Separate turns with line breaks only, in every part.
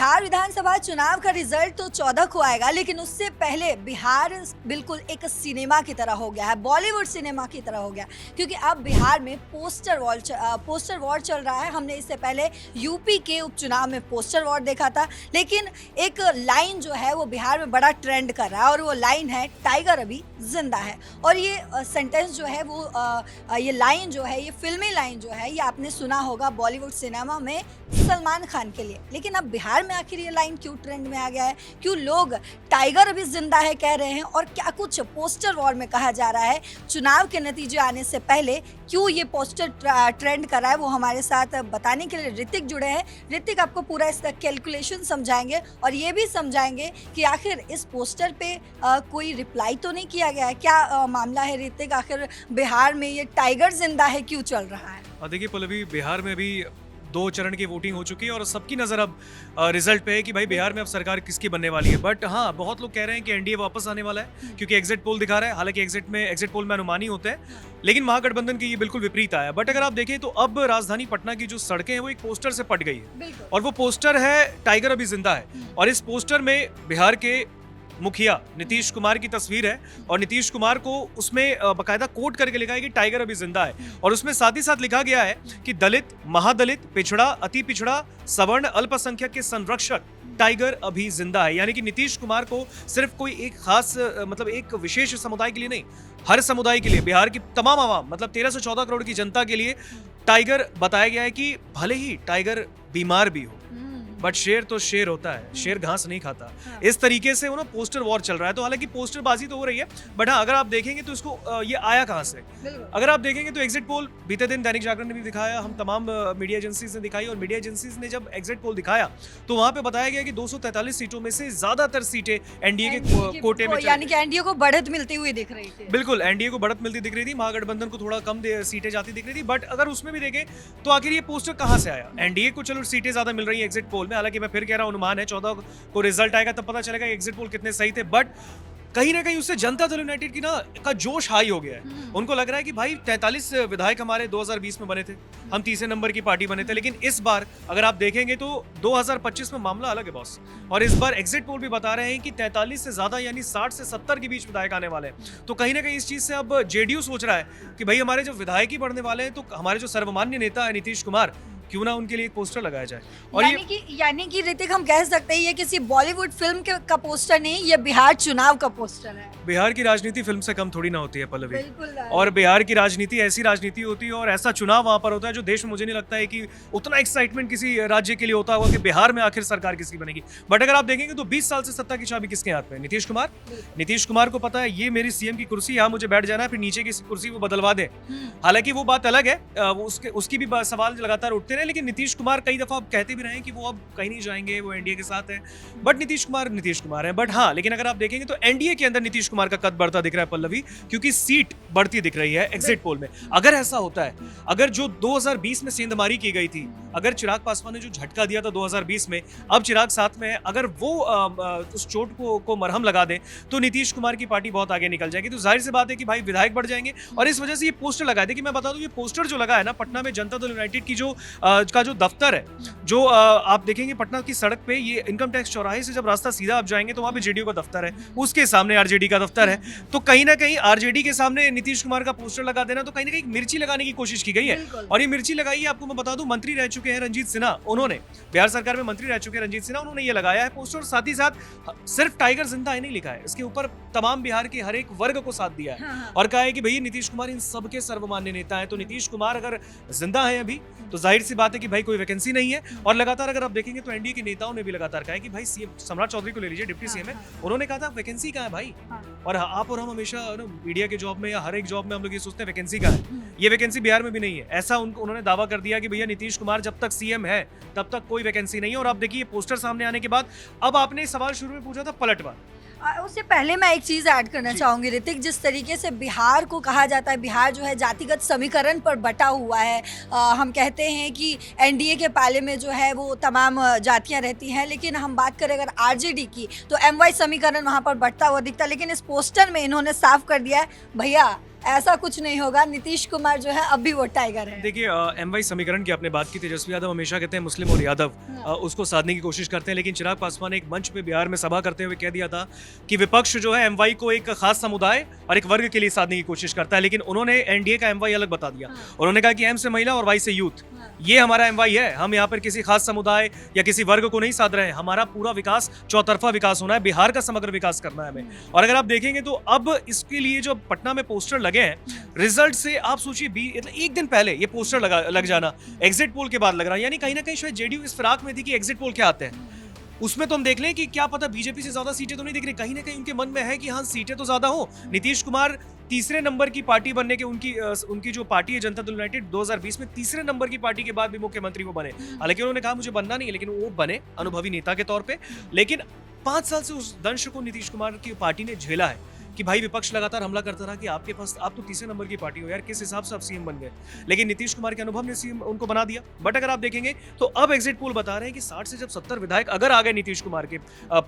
बिहार विधानसभा चुनाव का रिजल्ट तो 14 को आएगा, लेकिन उससे पहले बिहार बिल्कुल एक सिनेमा की तरह हो गया है, बॉलीवुड सिनेमा की तरह हो गया, क्योंकि अब बिहार में पोस्टर वॉर चल रहा है। हमने इससे पहले यूपी के उपचुनाव में पोस्टर वॉर देखा था, लेकिन एक लाइन जो है वो बिहार में बड़ा ट्रेंड कर रहा है और वो लाइन है टाइगर अभी जिंदा है। और ये सेंटेंस जो है वो ये लाइन जो है, ये फिल्मी लाइन जो है, ये आपने सुना होगा बॉलीवुड सिनेमा में सलमान खान के लिए। लेकिन अब बिहार में आखिर ये लाइन क्यों ट्रेंड में आ गया है, क्यों लोग टाइगर अभी जिंदा है कह रहे हैं, और क्या कुछ पोस्टर वॉर में कहा जा रहा है चुनाव के नतीजे आने से पहले, क्यों ये पोस्टर ट्रेंड कर रहा है, वो हमारे साथ बताने के लिए ऋतिक जुड़े हैं। ऋतिक आपको पूरा इसका कैलकुलेशन समझाएंगे और ये भी समझाएंगे कि आखिर इस पोस्टर पे कोई रिप्लाई तो नहीं किया गया है, क्या मामला है ऋतिक, आखिर बिहार में ये टाइगर जिंदा है क्यों चल रहा है?
और देखिए पल्लवी, बिहार में भी 2 चरण की वोटिंग हो चुकी है और सबकी नज़र अब रिजल्ट पे है कि भाई बिहार में अब सरकार किसकी बनने वाली है। बट हाँ, बहुत लोग कह रहे हैं कि एनडीए वापस आने वाला है, क्योंकि एग्जिट पोल दिखा रहा है। हालांकि एग्जिट पोल में अनुमान ही होते हैं, लेकिन महागठबंधन की ये बिल्कुल विपरीत आया। बट अगर आप देखें तो अब राजधानी पटना की जो सड़कें हैं वो एक पोस्टर से पट गई है, और वो पोस्टर है टाइगर अभी जिंदा है। और इस पोस्टर में बिहार के मुखिया नीतीश कुमार की तस्वीर है, और नीतीश कुमार को उसमें बकायदा कोट करके लिखा है कि टाइगर अभी जिंदा है। और उसमें साथ ही साथ लिखा गया है कि दलित, महादलित, पिछड़ा, अति पिछड़ा, सवर्ण, अल्पसंख्यक के संरक्षक टाइगर अभी जिंदा है। यानी कि नीतीश कुमार को सिर्फ कोई एक खास मतलब एक विशेष समुदाय के लिए नहीं, हर समुदाय के लिए, बिहार की तमाम आवाम, मतलब 13 से 14 करोड़ की जनता के लिए टाइगर बताया गया है कि भले ही टाइगर बीमार भी हो, बट शेर तो शेर होता है, शेर घास नहीं खाता। हाँ। इस तरीके से वो ना पोस्टर वॉर चल रहा है। तो हालांकि पोस्टरबाजी तो हो रही है, बट हाँ, अगर आप देखेंगे तो इसको ये आया कहाँ से, अगर आप देखेंगे तो एग्जिट पोल बीते दिन दैनिक जागरण ने भी दिखाया, हम तमाम मीडिया एजेंसीज ने दिखाई, और मीडिया एजेंसीज ने जब एग्जिट पोल दिखाया तो वहां पे बताया गया कि 243 सीटों में से ज्यादातर सीटें एनडीए के कोटे में,
यानी कि एनडीए को बढ़त मिलती हुई दिख रही थी।
बिल्कुल, एनडीए को बढ़त मिलती दिख रही थी, महागठबंधन को थोड़ा कम सीटें जाती दिख रही थी। बट अगर उसमें भी देखें तो आखिर ये पोस्टर कहाँ से आया? एनडीए को चलो सीटें ज्यादा मिल रही है एग्जिट पोल में, हालांकि मैं फिर कह रहा हूं अनुमान है, 14 को रिजल्ट आएगा तब पता चलेगा एग्जिट पोल कितने सही थे। बट कहीं ना कहीं उससे जनता दल यूनाइटेड की का जोश हाई हो गया है। उनको लग रहा है कि भाई 43 विधायक हमारे 2020 में बने थे, हम तीसरे नंबर की पार्टी बने थे, लेकिन इस बार अगर आप देखेंगे तो 2025 में मामला अलग है बॉस। और इस बार एग्जिट पोल भी बता रहे हैं कि 43 से ज्यादा यानी 60 से 70 के बीच विधायक आने वाले हैं। तो कहीं ना कहीं इस चीज से अब जेडीयू सोच रहा है कि भाई हमारे जो विधायक ही बढ़ने वाले हैं, तो हमारे जो सर्वमान्य नेता है नीतीश कुमार, क्यों ना उनके लिए एक पोस्टर लगाया जाए। और
यानी कि ऋतिक, हम कह सकते हैं ये किसी बॉलीवुड फिल्म का पोस्टर नहीं, ये बिहार चुनाव का पोस्टर है।
बिहार की राजनीति फिल्म से कम थोड़ी ना होती है पल्लवी, और बिहार की राजनीति ऐसी राजनीति होती है और ऐसा चुनाव वहां पर होता है जो देश में मुझे नहीं लगता है कि उतना एक्साइटमेंट किसी राज्य के लिए होता होगा कि बिहार में आखिर सरकार किसकी बनेगी। बट अगर आप देखेंगे तो 20 साल से सत्ता की चाबी किसके हाथ में? नीतीश कुमार। नीतीश कुमार को पता है ये मेरी सीएम की कुर्सी, यहाँ मुझे बैठ जाना है, फिर नीचे की कुर्सी वो बदलवा दे। हालांकि वो बात अलग है, उसकी भी सवाल लगातार उठते रहे, लेकिन नीतीश कुमार कई दफा कहते भी रहे कि वो अब कहीं नहीं जाएंगे, वो एनडीए के साथ है। बट नीतीश कुमार है। बट हाँ, लेकिन अगर आप देखेंगे तो एनडीए के अंदर नीतीश कुमार का कद बढ़ता दिख रहा है पल्लवी, क्योंकि सीट बढ़ती दिख रही है एग्जिट पोल में। अगर ऐसा होता है, अगर जो 2020 में सेंधमारी की गई थी, अगर चिराग पासवान ने जो झटका दिया था 2020 में, अब चिराग साथ में है, अगर वो उस चोट को मरहम लगा दे तो नीतीश कुमार की पार्टी बहुत आगे निकल जाएगी। तो जाहिर सी बात है कि भाई विधायक बढ़ जाएंगे, और इस वजह से ये पोस्टर लगा दे कि मैं बता दूं, ये पोस्टर जो लगा है ना पटना में जनता दल यूनाइटेड की जो दफ्तर है, जो आप देखेंगे पटना की सड़क पे, ये इनकम टैक्स चौराहे से जब रास्ता सीधा आप जाएंगे तो वहां पे जेडीयू का दफ्तर है, उसके सामने आरजेडी का दफ्तर है। तो कहीं ना कहीं आरजेडी के सामने नीतीश कुमार का पोस्टर लगा देना, तो कहीं ना कहीं मिर्ची लगाने की कोशिश की गई है। और ये मिर्ची लगाई है, आपको मैं बता दूं, मंत्री रह चुके हैं रंजीत सिन्हा, उन्होंने बिहार सरकार में मंत्री रह चुके हैं रंजीत सिन्हा, उन्होंने ये लगाया है पोस्टर। साथ ही साथ सिर्फ टाइगर जिंदा है नहीं लिखा है, इसके ऊपर तमाम बिहार के हर एक वर्ग को साथ दिया है। और कहा है कि भैया नीतीश कुमार इन सबके सर्वमान्य नेता है। तो नीतीश कुमार अगर जिंदा है अभी, तो जाहिर सी बात है कि भाई कोई वैकेंसी नहीं है। और लगातार अगर आप देखेंगे तो एनडीए के नेताओं ने भी लगातार कहा है कि भाई सीएम सम्राट चौधरी को ले लीजिए, डिप्टी सीएम है, उन्होंने कहा था वैकेंसी कहाँ है भाई। और आप और हम हमेशा मीडिया के जॉब में या हर एक जॉब में हम लोग ये सोचते हैं वैकेंसी कहाँ है, ये वैकेंसी बिहार में भी नहीं है। ऐसा उन्होंने दावा कर दिया कि भैया नीतीश कुमार जब तक सीएम है तब तक कोई वैकेंसी नहीं है। और आप देखिए पोस्टर सामने आने के बाद, अब आपने सवाल शुरू में पूछा था पलटवार,
उससे पहले मैं एक चीज़ ऐड करना चाहूँगी ऋतिक, जिस तरीके से बिहार को कहा जाता है, बिहार जो है जातिगत समीकरण पर बटा हुआ है। हम कहते हैं कि एनडीए के पाले में जो है वो तमाम जातियां रहती हैं, लेकिन हम बात करें अगर आरजेडी की तो एमवाई समीकरण वहाँ पर बढ़ता हुआ दिखता है। लेकिन इस पोस्टर में इन्होंने साफ कर दिया है, भैया ऐसा कुछ नहीं होगा, नीतीश कुमार जो है अब भी वो टाइगर है।
देखिए एमवाई समीकरण की आपने बात की, तेजस्वी यादव हमेशा कहते हैं मुस्लिम और यादव उसको साधने की कोशिश करते हैं, लेकिन चिराग पासवान ने एक मंच पे बिहार में सभा करते हुए कह दिया था कि विपक्ष जो है एमवाई को एक खास समुदाय और एक वर्ग के लिए साधने की कोशिश करता है, लेकिन उन्होंने एनडीए का एमवाई अलग बता दिया। उन्होंने कहा कि एम से महिला और वाई से यूथ, ये हमारा एमवाई है। हम यहाँ पर किसी खास समुदाय या किसी वर्ग को नहीं साध रहे हैं, हमारा पूरा विकास चौतरफा विकास होना है, बिहार का समग्र विकास करना है हमें। और अगर आप देखेंगे तो अब इसके लिए जो पटना में पोस्टर लगे हैं, रिजल्ट से आप सोचिए एक दिन पहले ये पोस्टर लग जाना, एग्जिट पोल के बाद लग रहा है, यानी कहीं ना कहीं शायद जेडीयू इस फिराक में थी कि एग्जिट पोल क्या आते हैं, उसमें तो हम देख लें कि क्या पता बीजेपी से ज्यादा सीटें तो नहीं दिख रही। कहीं ना कहीं उनके मन में है कि हाँ सीटें तो ज्यादा हो। नीतीश कुमार तीसरे नंबर की पार्टी बनने के उनकी जो पार्टी है जनता दल यूनाइटेड 2020 में तीसरे नंबर की पार्टी के बाद भी मुख्यमंत्री वो बने। हालांकि उन्होंने कहा मुझे बनना नहीं है, लेकिन वो बने अनुभवी नेता के तौर पे। लेकिन 5 साल से उस दंश को नीतीश कुमार की पार्टी ने झेला है कि भाई विपक्ष लगातार हमला करता रहा कि आपके पास आप तो तीसरे नंबर की पार्टी हो यार, किस हिसाब से आप सीएम बन गए। लेकिन नीतीश कुमार के अनुभव ने सीएम उनको बना दिया। बट अगर आप देखेंगे तो अब एग्जिट पोल बता रहे हैं कि 60 से जब 70 विधायक अगर आ गए नीतीश कुमार के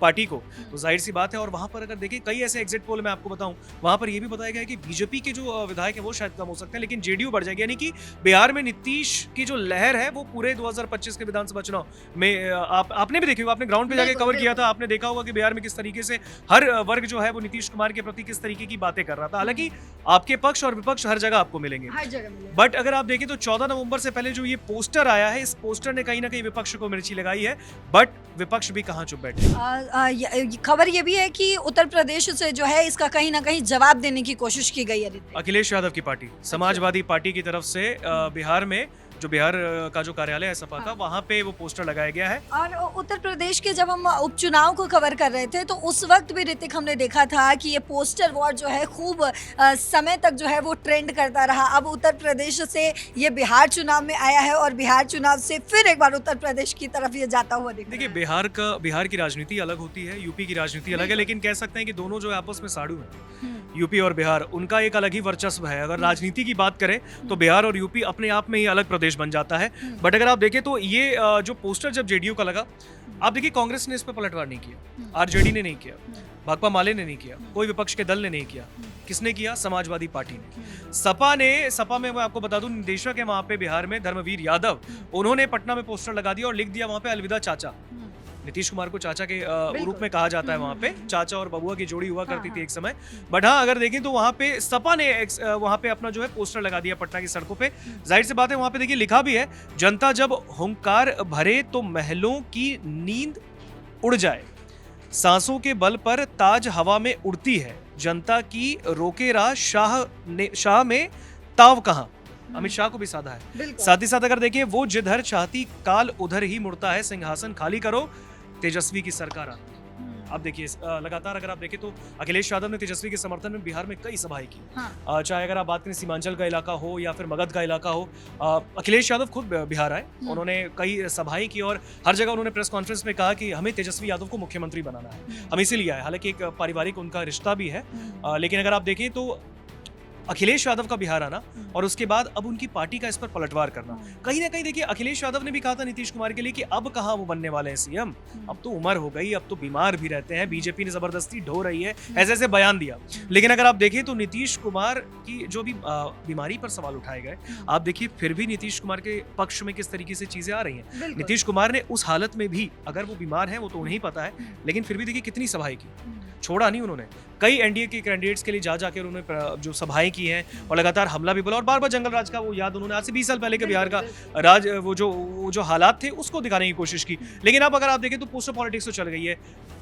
पार्टी को, तो जाहिर सी बात है। और वहां पर अगर देखें कई ऐसे एग्जिट पोल मैं आपको बताऊं, वहां पर यह भी बताया गया है कि बीजेपी के जो विधायक है वो शायद कम हो सकते हैं, लेकिन जेडीयू बढ़ जाएगी। यानी कि बिहार में नीतीश की जो लहर है वो पूरे 2025 के विधानसभा चुनाव में आपने भी देखी होगा, आपने ग्राउंड पे जाकर कवर किया था, आपने देखा होगा कि बिहार में किस तरीके से हर वर्ग जो है वो नीतीश कुमार के प्रति किस तरीके की कर रहा था। हालांकि आपके पक्ष और विपक्ष हर जगह आपको मिलेंगे,
हर जगह मिलेंगे।
बट अगर आप देखें तो 14 नवंबर से पहले जो ये पोस्टर आया है, इस पोस्टर ने कहीं ना कहीं विपक्ष को मिर्ची लगाई है। बट विपक्ष भी कहां चुप बैठे।
खबर ये भी है कि उत्तर प्रदेश से जो है इसका कहीं ना कहीं जवाब देने की कोशिश की गई है।
अखिलेश यादव की पार्टी समाजवादी पार्टी की तरफ से बिहार में जो बिहार का जो कार्यालय है सपा का, वहाँ पे वो पोस्टर लगाया गया है।
और उत्तर प्रदेश के जब हम उपचुनाव को कवर कर रहे थे तो उस वक्त भी ऋतिक हमने देखा था कि ये पोस्टर वॉर जो है खूब समय तक जो है वो ट्रेंड करता रहा। अब उत्तर प्रदेश से ये बिहार चुनाव में आया है और बिहार चुनाव से फिर एक बार उत्तर प्रदेश की तरफ ये जाता हुआ दिख रहा है।
देखिए बिहार की राजनीति अलग होती है, यूपी की राजनीति अलग है, लेकिन कह सकते हैं कि दोनों जो आपस में साड़ू हैं। यूपी और बिहार, उनका एक अलग ही वर्चस्व है। अगर राजनीति की बात करें तो बिहार और यूपी अपने आप में ही अलग प्रदेश बन जाता है। बट अगर आप देखें तो ये जो पोस्टर जब जेडीयू का लगा, आप देखिए कांग्रेस ने इस पर पलटवार नहीं किया, आरजेडी ने नहीं किया, भाकपा माले ने नहीं किया, कोई विपक्ष के दल ने नहीं किया। किसने किया? समाजवादी पार्टी ने। सपा में मैं आपको बता दूं निदेशक है वहां पे बिहार में धर्मवीर यादव, उन्होंने पटना में पोस्टर लगा दिया और लिख दिया वहां पे अलविदा चाचा। नीतीश कुमार को चाचा के रूप में कहा जाता है वहाँ पे, चाचा और बबुआ की जोड़ी हुआ करती थी एक समय। बट हाँ अगर देखें तो वहाँ पे सपा ने वहाँ पे अपना जो है पोस्टर लगा दिया पटना की सड़कों पे। जाहिर सी बात है वहाँ पे देखिए लिखा भी है, जनता जब हुंकार भरे तो महलों की नींद उड़ जाए, सांसों के बल पर ताज हवा में उड़ती है, जनता की रोके राह शाह में ताव कहाँ। अमित शाह को भी साधा है। साथ ही साथ अगर देखिए वो जिधर चाहती काल उधर ही मुड़ता है, सिंहासन खाली करो तेजस्वी की सरकार आती है। अब देखिए लगातार अगर आप देखें तो अखिलेश यादव ने तेजस्वी के समर्थन में बिहार में कई सभाएं की। चाहे अगर आप बात करें सीमांचल का इलाका हो या फिर मगध का इलाका हो, अखिलेश यादव खुद बिहार आए, उन्होंने कई सभाएं की और हर जगह उन्होंने प्रेस कॉन्फ्रेंस में कहा कि हमें तेजस्वी यादव को मुख्यमंत्री बनाना है, हम इसीलिए आए। हालांकि एक पारिवारिक उनका रिश्ता भी है, लेकिन अगर आप देखें तो अखिलेश यादव का बिहार आना और उसके बाद अब उनकी पार्टी का इस पर पलटवार करना, कहीं ना कहीं देखिए अखिलेश यादव ने भी कहा था नीतीश कुमार के लिए कि अब कहाँ वो बनने वाले हैं सीएम, अब तो उम्र हो गई, अब तो बीमार भी रहते हैं, बीजेपी ने जबरदस्ती ढो रही है, ऐसे ऐसे बयान दिया। लेकिन अगर आप देखें तो नीतीश कुमार की जो भी बीमारी पर सवाल उठाए गए, आप देखिए फिर भी नीतीश कुमार के पक्ष में किस तरीके से चीजें आ रही हैं। नीतीश कुमार ने उस हालत में भी, अगर वो बीमार है वो तो उन्हें पता है, लेकिन फिर भी देखिए कितनी सभाएं की, छोड़ा नहीं उन्होंने। कई एनडीए के कैंडिडेट्स के लिए जाकर उन्होंने जो सभाएं की हैं और लगातार हमला भी बोला और बार बार जंगल राज का वो याद उन्होंने आज से 20 साल पहले के बिहार का राज वो जो हालात थे उसको दिखाने की कोशिश की। लेकिन अब अगर आप देखें तो पोस्टर पॉलिटिक्स तो चल गई है।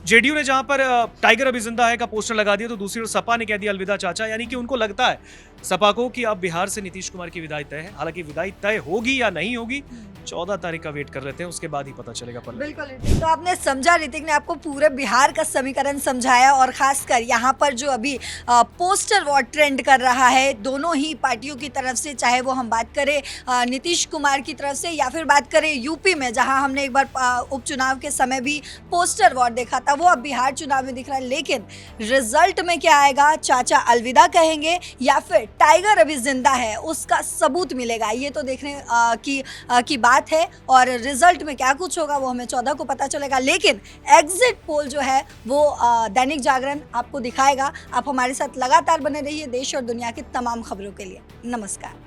जेडीयू ने जहां पर टाइगर अभी जिंदा है का पोस्टर लगा दिया, तो दूसरी ओर सपा ने कह दिया अलविदा चाचा, यानी कि उनको लगता है सपा को कि अब बिहार से नीतीश कुमार की विदाई तय है। हालांकि विदाई तय होगी या नहीं होगी 14 तारीख का वेट कर लेते हैं, उसके बाद ही पता चलेगा।
बिल्कुल ऋतिक, तो आपने समझा, ऋतिक ने आपको पूरे बिहार का समीकरण समझाया और खासकर यहाँ पर जो अभी पोस्टर वॉर ट्रेंड कर रहा है दोनों ही पार्टियों की तरफ से, चाहे वो हम बात करें नीतीश कुमार की तरफ से या फिर बात करें यूपी में जहाँ हमने एक बार उपचुनाव के समय भी पोस्टर वॉर देखा था, वो अब बिहार चुनाव में दिख रहा है। लेकिन रिजल्ट में क्या आएगा, चाचा अलविदा कहेंगे या फिर टाइगर अभी जिंदा है, उसका सबूत मिलेगा, ये तो देखने की बात है। और रिजल्ट में क्या कुछ होगा वो हमें 14 को पता चलेगा। लेकिन एग्जिट पोल जो है वो दैनिक जागरण आपको दिखाएगा। आप हमारे साथ लगातार बने रहिए देश और दुनिया की तमाम खबरों के लिए। नमस्कार।